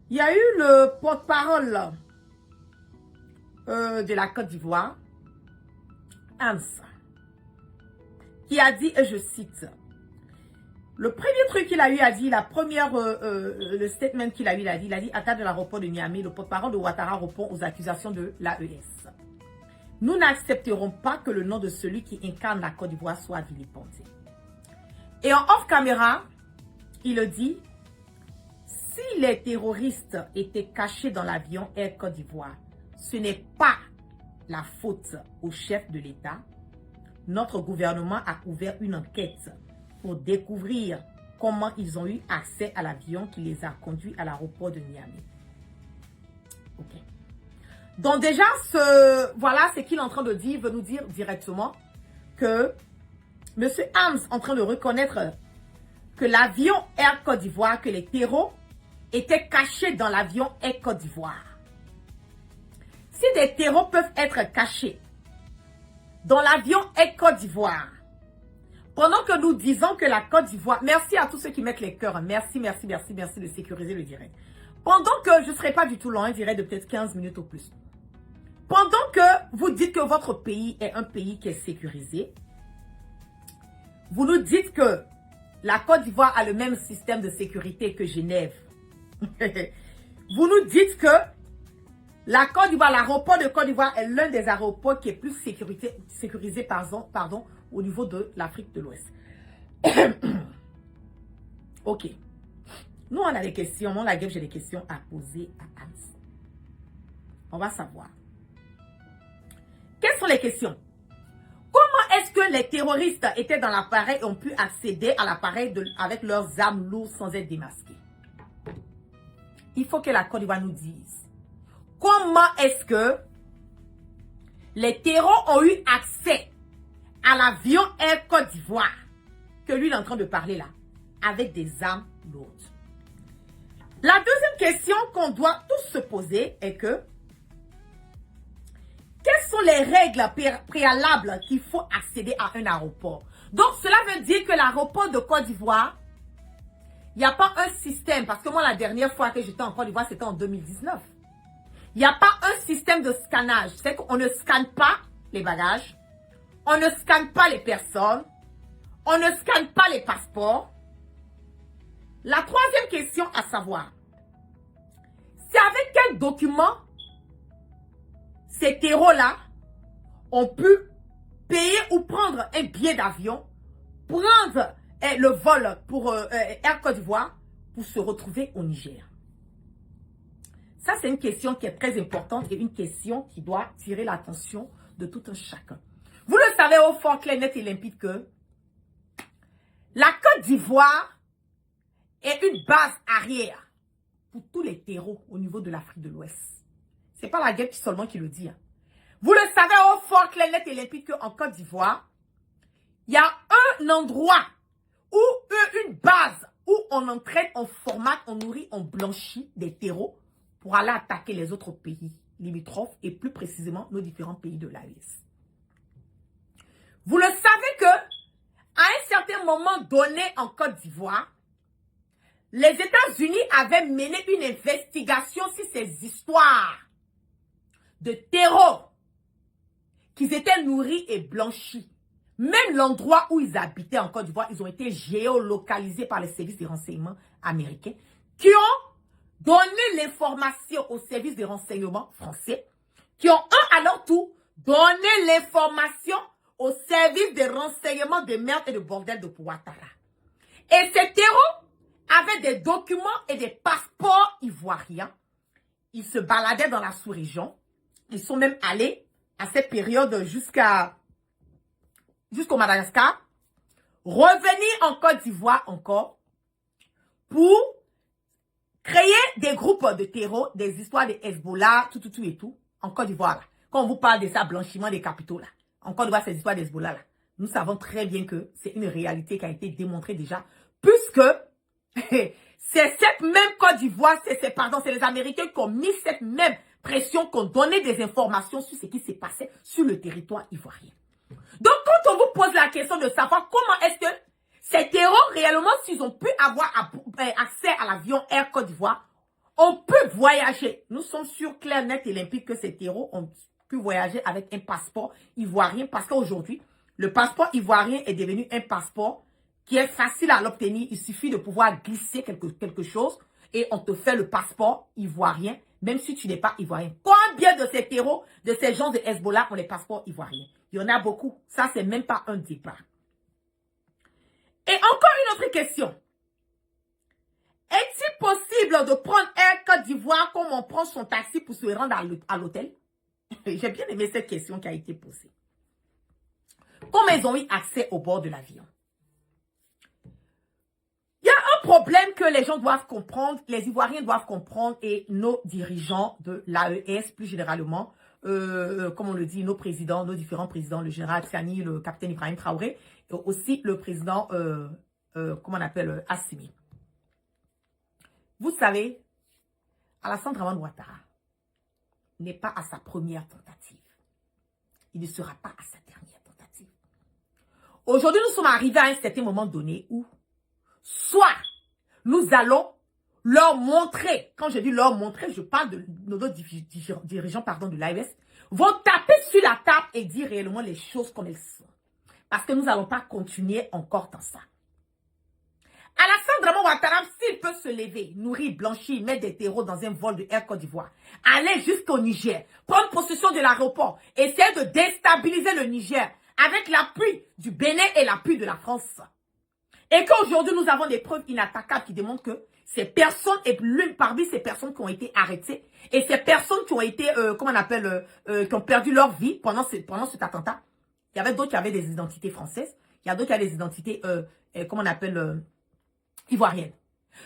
Il y a eu le porte-parole de la Côte d'Ivoire, Hans, qui a dit, et je cite, le premier truc qu'il a eu à dire, le statement qu'il a eu à dire, il a dit, attaque de l'aéroport de Niamey, le porte-parole de Ouattara répond aux accusations de l'AES. Nous n'accepterons pas que le nom de celui qui incarne la Côte d'Ivoire soit vilipendé. Et en off-caméra, il dit, si les terroristes étaient cachés dans l'avion Air Côte d'Ivoire, ce n'est pas la faute au chef de l'État. Notre gouvernement a ouvert une enquête pour découvrir comment ils ont eu accès à l'avion qui les a conduits à l'aéroport de Niamey. Ok. Donc déjà, voilà ce qu'il est en train de dire, il veut nous dire directement que M. Hans est en train de reconnaître que l'avion Air Côte d'Ivoire, que les terreaux étaient cachés dans l'avion Air Côte d'Ivoire. Si des terreaux peuvent être cachés dans l'avion Air Côte d'Ivoire, pendant que nous disons que la Côte d'Ivoire, merci à tous ceux qui mettent les cœurs, merci de sécuriser le direct. Pendant que je ne serai pas du tout long, un direct de peut-être 15 minutes ou plus. Pendant que vous dites que votre pays est un pays qui est sécurisé, vous nous dites que la Côte d'Ivoire a le même système de sécurité que Genève. Vous nous dites que la Côte d'Ivoire, l'aéroport de Côte d'Ivoire est l'un des aéroports qui est plus sécurisé au niveau de l'Afrique de l'Ouest. Ok. Nous, on a des questions. Moi, la gueule, j'ai des questions à poser à Hans. On va savoir. Quelles sont les questions? Comment est-ce que les terroristes étaient dans l'appareil et ont pu accéder à l'appareil avec leurs armes lourdes sans être démasqués? Il faut que la Côte d'Ivoire nous dise. Comment est-ce que les terroristes ont eu accès à l'avion Air Côte d'Ivoire que lui il est en train de parler là, avec des armes lourdes? La deuxième question qu'on doit tous se poser est que quelles sont les règles préalables qu'il faut accéder à un aéroport? Donc cela veut dire que l'aéroport de Côte d'Ivoire, il n'y a pas un système, parce que moi la dernière fois que j'étais en Côte d'Ivoire c'était en 2019. Il n'y a pas un système de scannage. C'est qu'on ne scanne pas les bagages. On ne scanne pas les personnes. On ne scanne pas les passeports. La troisième question à savoir, c'est avec quel document ces terreaux-là ont pu payer ou prendre un billet d'avion, prendre le vol pour Air Côte d'Ivoire pour se retrouver au Niger. Ça, c'est une question qui est très importante et une question qui doit tirer l'attention de tout un chacun. Vous le savez au fort clair, net et limpide que la Côte d'Ivoire est une base arrière pour tous les terreaux au niveau de l'Afrique de l'Ouest. Ce n'est pas la guerre seulement qui le dit. Hein. Vous le savez au fort clair, net et limpide qu'en Côte d'Ivoire, il y a un endroit où une base où on entraîne, on formate, on nourrit, on blanchit des terreaux pour aller attaquer les autres pays limitrophes et plus précisément nos différents pays de l'AES. Vous le savez que à un certain moment donné en Côte d'Ivoire, les États-Unis avaient mené une investigation sur ces histoires de terreau qu'ils étaient nourris et blanchis. Même l'endroit où ils habitaient en Côte d'Ivoire, ils ont été géolocalisés par les services de renseignement américains qui ont donné l'information aux services de renseignement français, qui ont à leur tour donné l'information aux services de renseignement de merde et de bordel de Ouattara. Et ces terreaux avaient des documents et des passeports ivoiriens. Ils se baladaient dans la sous-région. Ils sont même allés à cette période jusqu'au Madagascar, revenir en Côte d'Ivoire encore pour créer des groupes de terreau, des histoires de Hezbollah, tout et tout, en Côte d'Ivoire. Quand on vous parle de ça, blanchiment des capitaux, là, en Côte d'Ivoire, ces histoires d'Hezbollah, là, nous savons très bien que c'est une réalité qui a été démontrée déjà, puisque c'est cette même Côte d'Ivoire, c'est les Américains qui ont mis cette même pression, qui ont donné des informations sur ce qui s'est passé sur le territoire ivoirien. Donc, quand on vous pose la question de savoir comment est-ce que ces terreaux, réellement, s'ils ont pu avoir accès à l'avion Air Côte d'Ivoire, On peut voyager. Nous sommes sûrs, clair, net et limpide, que ces terreaux ont pu voyager avec un passeport ivoirien. Parce qu'aujourd'hui, le passeport ivoirien est devenu un passeport qui est facile à l'obtenir. Il suffit de pouvoir glisser quelque chose et on te fait le passeport ivoirien, même si tu n'es pas ivoirien. Combien de ces terreaux, de ces gens de Hezbollah ont les passeports ivoiriens? Il y en a beaucoup. Ça, c'est même pas un débat. Et encore une autre question. Est-il possible de prendre Air Côte d'Ivoire comme on prend son taxi pour se rendre à l'hôtel? J'ai bien aimé cette question qui a été posée. Comment ils ont eu accès au bord de l'avion? Il y a un problème que les gens doivent comprendre, les Ivoiriens doivent comprendre et nos dirigeants de l'AES plus généralement, comme on le dit, nos présidents, nos différents présidents, le général Tiani, le capitaine Ibrahim Traoré, et aussi le président, comment on appelle, Assimi. Vous savez, Alassane Dramane Ouattara n'est pas à sa première tentative. Il ne sera pas à sa dernière tentative. Aujourd'hui, nous sommes arrivés à un certain moment donné où, soit nous allons leur montrer, quand je dis leur montrer, je parle de nos dirigeants de l'AES, vont taper sur la table et dire réellement les choses comme elles sont. Parce que nous n'allons pas continuer encore dans ça. Alassane Dramane Ouattara, s'il peut se lever, nourrir, blanchir, mettre des terreaux dans un vol de Air Côte d'Ivoire, aller jusqu'au Niger, prendre possession de l'aéroport, essayer de déstabiliser le Niger avec l'appui du Bénin et l'appui de la France. Et qu'aujourd'hui, nous avons des preuves inattaquables qui démontrent que ces personnes, et l'une parmi ces personnes qui ont été arrêtées, et ces personnes qui ont été, comment on appelle, qui ont perdu leur vie pendant cet attentat, il y avait d'autres qui avaient des identités françaises, il y a d'autres qui avaient des identités, comment on appelle, ivoirienne.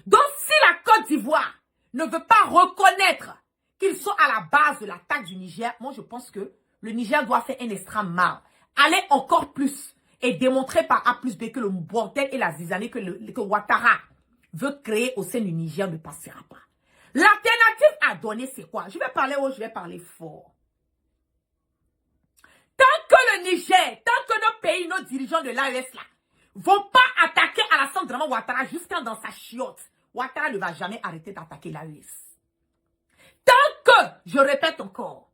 Donc, si la Côte d'Ivoire ne veut pas reconnaître qu'ils sont à la base de l'attaque du Niger, moi, je pense que le Niger doit faire un extra mal. Aller encore plus et démontrer par A plus B que le bordel et la zizanie que Ouattara veut créer au sein du Niger ne passera pas. L'alternative à donner, c'est quoi? Je vais parler haut, je vais parler fort. Tant que le Niger, tant que nos pays, nos dirigeants de l'AES là, vont pas attaquer Alassane Dramane Ouattara jusqu'à dans sa chiotte, Ouattara ne va jamais arrêter d'attaquer l'AES. Tant que, je répète encore,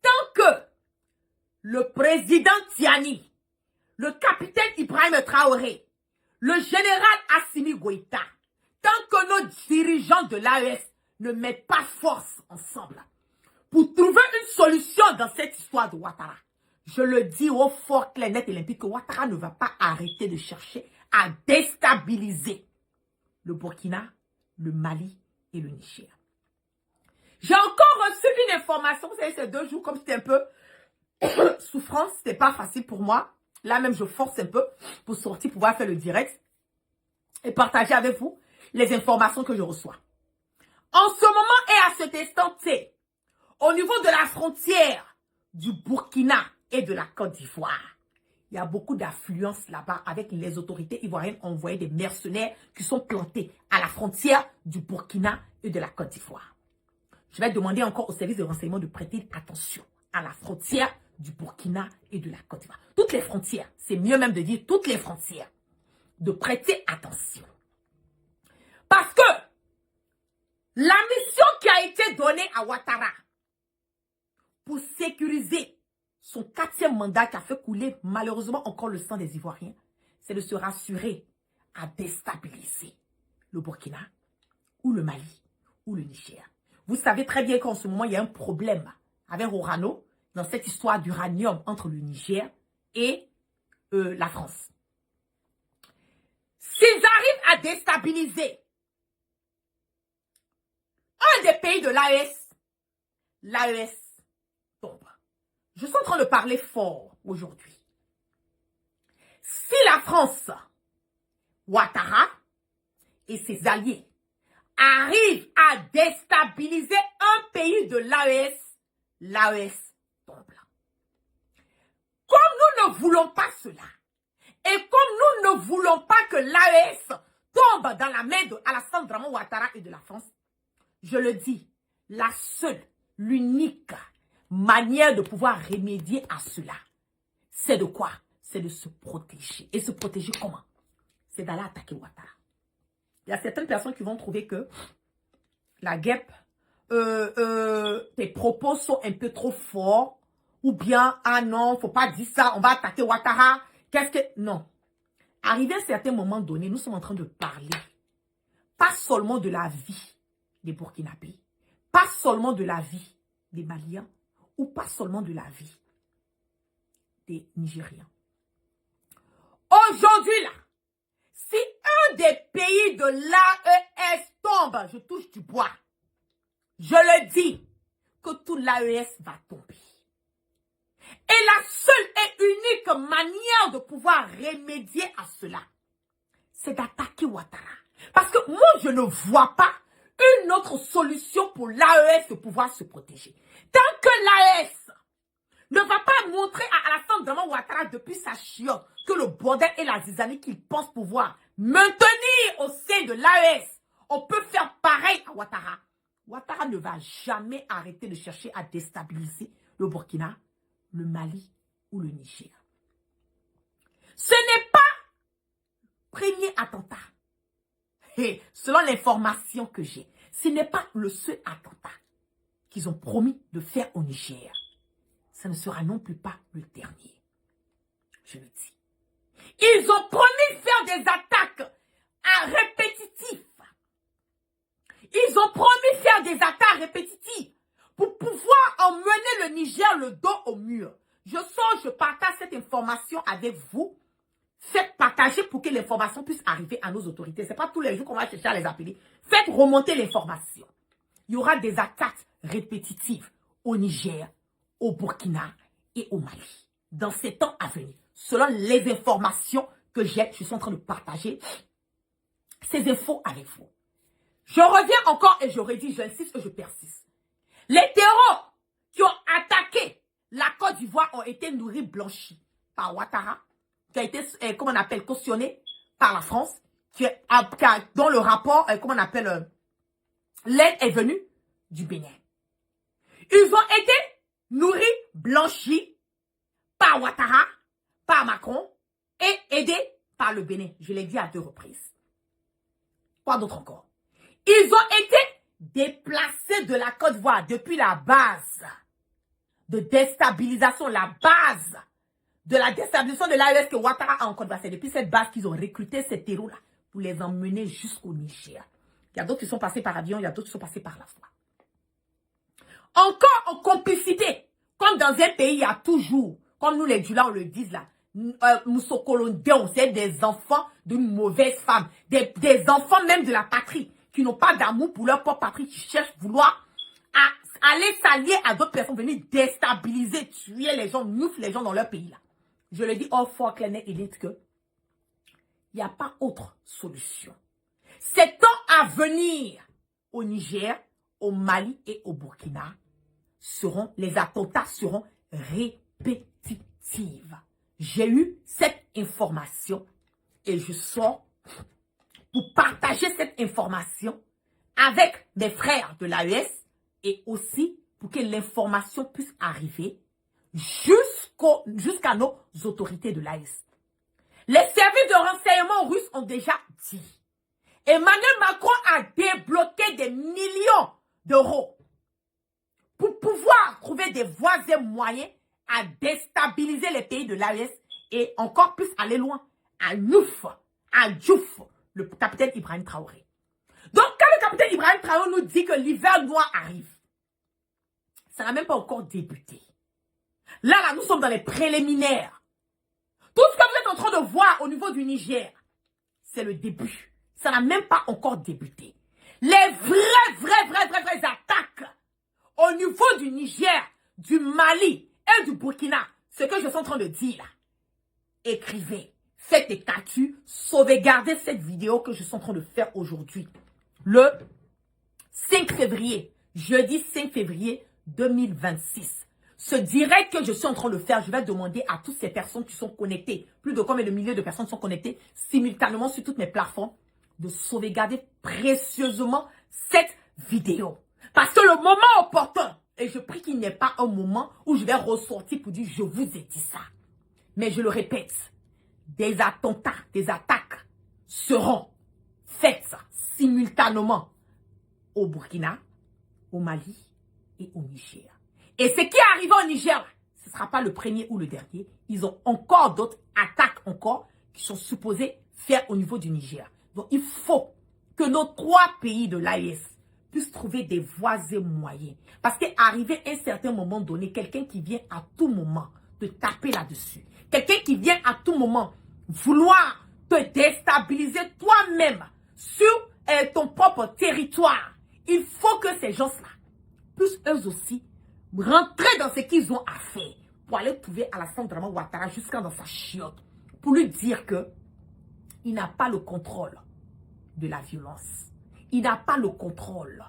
tant que le président Tiani, le capitaine Ibrahim Traoré, le général Assimi Goïta, tant que nos dirigeants de l'AES ne mettent pas force ensemble pour trouver une solution dans cette histoire de Ouattara, je le dis au fort, clair, net et limpide que Ouattara ne va pas arrêter de chercher à déstabiliser le Burkina, le Mali et le Niger. J'ai encore reçu une information, vous savez, ces 2 jours, comme c'était un peu souffrance, c'était pas facile pour moi. Là même, je force un peu pour sortir, pouvoir faire le direct et partager avec vous les informations que je reçois. En ce moment et à cet instant T, au niveau de la frontière du Burkina et de la Côte d'Ivoire, il y a beaucoup d'affluence là-bas avec les autorités ivoiriennes ont envoyé des mercenaires qui sont plantés à la frontière du Burkina et de la Côte d'Ivoire. Je vais demander encore au service de renseignement de prêter attention à la frontière du Burkina et de la Côte d'Ivoire. Toutes les frontières, c'est mieux même de dire toutes les frontières, de prêter attention. Parce que la mission qui a été donnée à Ouattara pour sécuriser son 4e mandat qui a fait couler malheureusement encore le sang des Ivoiriens, c'est de se rassurer à déstabiliser le Burkina ou le Mali ou le Niger. Vous savez très bien qu'en ce moment, il y a un problème avec Orano dans cette histoire d'uranium entre le Niger et la France. S'ils arrivent à déstabiliser un des pays de l'AES tombe. Je suis en train de parler fort aujourd'hui. Si la France, Ouattara et ses alliés arrivent à déstabiliser un pays de l'AES tombe. Comme nous ne voulons pas cela, et comme nous ne voulons pas que l'AES tombe dans la main de Alassane Dramane Ouattara et de la France, je le dis, la seule, l'unique manière de pouvoir remédier à cela, c'est de quoi? C'est de se protéger. Et se protéger comment? C'est d'aller attaquer Ouattara. Il y a certaines personnes qui vont trouver que la guêpe, tes propos sont un peu trop forts, ou bien, ah non, faut pas dire ça, on va attaquer Ouattara. Qu'est-ce que... Non. Arrivé à un certain moment donné, nous sommes en train de parler, pas seulement de la vie des Burkinabés, pas seulement de la vie des Maliens, ou pas seulement de la vie des Nigériens. Aujourd'hui, là, si un des pays de l'AES tombe, je touche du bois, je le dis, que tout l'AES va tomber. Et la seule et unique manière de pouvoir remédier à cela, c'est d'attaquer Ouattara. Parce que moi, je ne vois pas une autre solution pour l'AES de pouvoir se protéger. Tant que l'AES ne va pas montrer à Alassane Draman Ouattara depuis sa chiotte que le bordel et la zizanie qu'il pense pouvoir maintenir au sein de l'AES, on peut faire pareil à Ouattara. Ouattara ne va jamais arrêter de chercher à déstabiliser le Burkina, le Mali ou le Niger. Ce n'est pas premier attentat. Et selon l'information que j'ai, ce n'est pas le seul attentat qu'ils ont promis de faire au Niger. Ça ne sera non plus pas le dernier. Je le dis. Ils ont promis de faire des attaques répétitives. Ils ont promis de faire des attaques répétitives pour pouvoir emmener le Niger le dos au mur. Je partage cette information avec vous. Faites partager pour que l'information puisse arriver à nos autorités. Ce n'est pas tous les jours qu'on va chercher à les appeler. Faites remonter l'information. Il y aura des attaques répétitives au Niger, au Burkina et au Mali dans ces temps à venir. Selon les informations que j'ai, je suis en train de partager ces infos avec vous. Je reviens encore et je redis, j'insiste et je persiste. Les terreaux qui ont attaqué la Côte d'Ivoire ont été nourris, blanchis par Ouattara, qui a été, comment on appelle, cautionné par la France, dont le rapport, comment on appelle, l'aide est venue du Bénin. Ils ont été nourris, blanchis par Ouattara, par Macron et aidés par le Bénin. Je l'ai dit à 2 reprises. Quoi d'autre encore? Ils ont été déplacés de la Côte d'Ivoire depuis la base de déstabilisation, la base de la déstabilisation de l'AES que Ouattara a en Côte d'Ivoire. C'est depuis cette base qu'ils ont recruté ces terreaux-là pour les emmener jusqu'au Niger. Il y a d'autres qui sont passés par avion, il y a d'autres qui sont passés par la foi. Encore en complicité, comme dans un pays, il y a toujours, comme nous les Djula, on le dit là, Moussokolondéon, c'est des enfants d'une mauvaise femme, des enfants même de la patrie, qui n'ont pas d'amour pour leur propre patrie, qui cherchent vouloir aller s'allier à d'autres personnes, venir déstabiliser, tuer les gens, moufler les gens dans leur pays là. Je le dis au fort, clair et net que il n'y a pas autre solution. Ces temps à venir au Niger, au Mali et au Burkina les attentats seront répétitifs. J'ai eu cette information et je sors pour partager cette information avec mes frères de l'AES et aussi pour que l'information puisse arriver jusqu'à nos autorités de l'AES. Les services de renseignement russes ont déjà dit. Emmanuel Macron a débloqué des millions d'euros pour pouvoir trouver des voies et moyens à déstabiliser les pays de l'AES et encore plus aller loin, à Diouf, le capitaine Ibrahim Traoré. Donc, quand le capitaine Ibrahim Traoré nous dit que l'hiver noir arrive, ça n'a même pas encore débuté. Là, nous sommes dans les préliminaires. Tout ce que vous êtes en train de voir au niveau du Niger, c'est le début. Ça n'a même pas encore débuté. Les vraies attaques au niveau du Niger, du Mali et du Burkina, ce que je suis en train de dire là, écrivez, faites des captures, sauvegardez cette vidéo que je suis en train de faire aujourd'hui. Le 5 février, jeudi 5 février 2026. Ce direct que je suis en train de faire, je vais demander à toutes ces personnes qui sont connectées, plus de combien de milliers de personnes sont connectées simultanément sur toutes mes plateformes, de sauvegarder précieusement cette vidéo. Parce que le moment opportun, et je prie qu'il n'y ait pas un moment où je vais ressortir pour dire je vous ai dit ça. Mais je le répète, des attentats, des attaques seront faites simultanément au Burkina, au Mali et au Niger. Et ce qui est arrivé au Niger, ce ne sera pas le premier ou le dernier. Ils ont encore d'autres attaques encore qui sont supposées faire au niveau du Niger. Donc, il faut que nos 3 pays de l'AES puissent trouver des voies et moyens. Parce qu'arrivé à un certain moment donné, quelqu'un qui vient à tout moment te taper là-dessus, quelqu'un qui vient à tout moment vouloir te déstabiliser toi-même sur ton propre territoire, il faut que ces gens-là puissent eux aussi rentrer dans ce qu'ils ont à faire pour aller trouver Alassane Dramane Ouattara jusqu'à dans sa chiotte pour lui dire que il n'a pas le contrôle de la violence. Il n'a pas le contrôle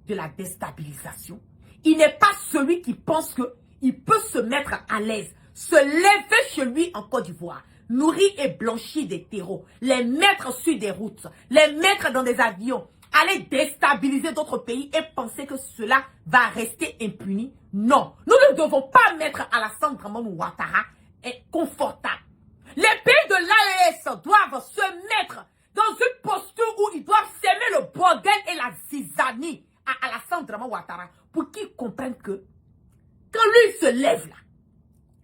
de la déstabilisation. Il n'est pas celui qui pense qu'il peut se mettre à l'aise, se lever chez lui en Côte d'Ivoire, nourrir et blanchir des terreaux, les mettre sur des routes, les mettre dans des avions, aller déstabiliser d'autres pays et penser que cela va rester impuni. Non, nous ne devons pas mettre Alassane Dramane Ouattara confortable. Les pays de l'AES doivent se mettre dans une posture où ils doivent s'aimer le bordel et la zizanie à Alassane Dramane Ouattara pour qu'ils comprennent que quand lui se lève là,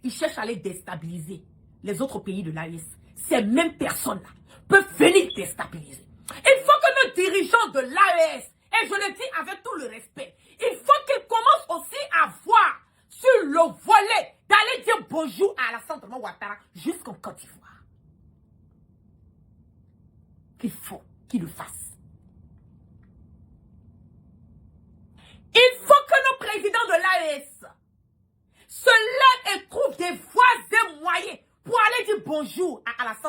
il cherche à les déstabiliser les autres pays de l'AES. Ces mêmes personnes-là peuvent venir déstabiliser. Il faut que nos dirigeants de l'AES, et je le dis avec tout le respect, il faut qu'ils commencent aussi à voir sur le volet d'aller dire bonjour à Alassane Dramane Ouattara jusqu'en Côte d'Ivoire. Il faut qu'ils le fassent. Il faut que nos présidents de l'AES se lèvent et trouvent des voies et moyens pour aller dire bonjour à Alassane